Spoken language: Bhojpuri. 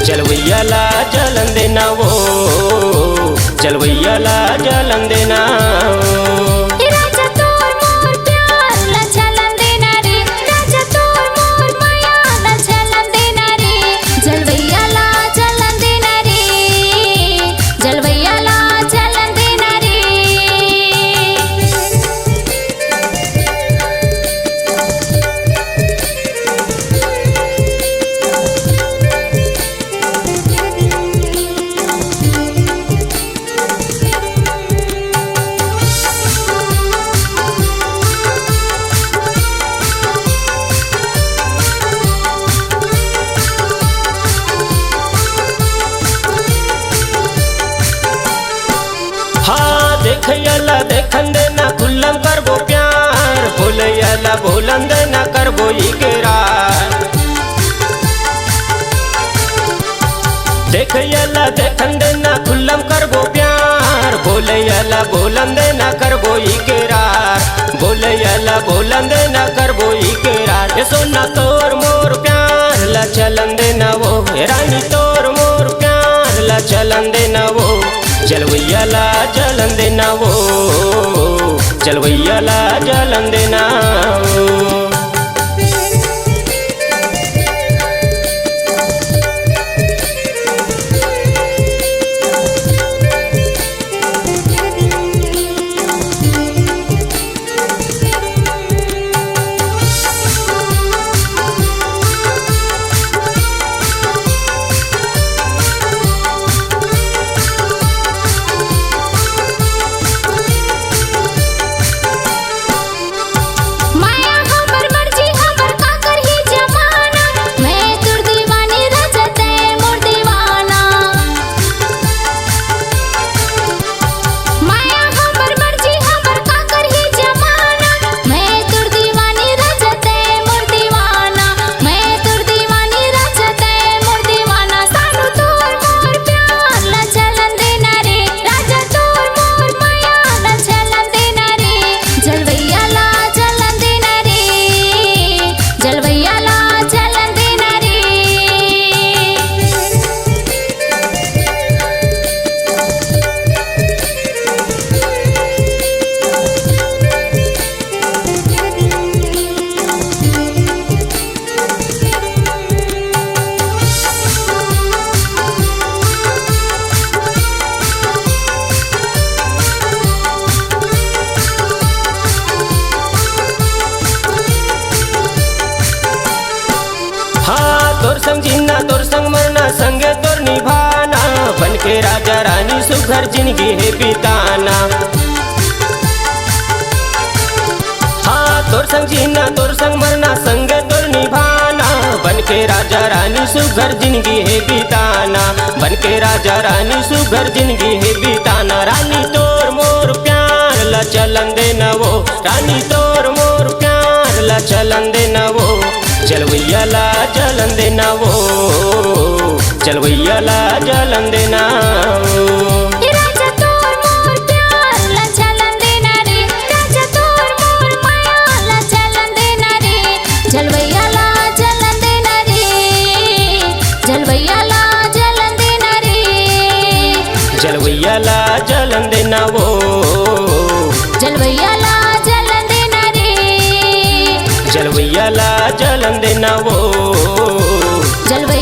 जलवैया ला जलन देना वो, जलवैया ला जलन देना देखयला देखन देना खुल्लम करबो प्यार, बोलयला बोलन देना करबो इकरार। देखयला देखन देना खुल्लम करबो प्यार, बोलयला बोलन देना करबो इकरार, बोलयला बोलन देना करबो इकरार। ये सोना तोर मोर प्यार ला चलन देना वो, रानी तोर मोर प्यार ला चलन देना वो, जलवैया ला जलन देना वो, जलवैया ला जलन देना वो। तोर संग जीना तोर संग मरना संगे तोर निभाना, बन के राजा रानी सुघर जिंदगी है बिताना। हाँ तोर संग जीना तोर संग मरना संगे तोर निभाना, बन के राजा रानी सुघर जिंदगी है बिताना, बन के राजा रानी सुघर जिंदगी है बिताना। रानी तोर मोर प्यार ला चलन देना वो, रानी तोर मोर प्यार ला चलन देना वो, जलवैया ला जलन देना वो, जलवैया ला जलन देना वो। राजा तोर मोर प्यार ला चलन देना रे, राजा तोर मोर माया ला चलन देना रे, जलवैया ला जलन देना रे, जलवैया ला जलन देना रे, जलवैया ला जलन देना वो, जलवैया ला जलन देना रे, जलवैया ला जलन देना वो, जलवैया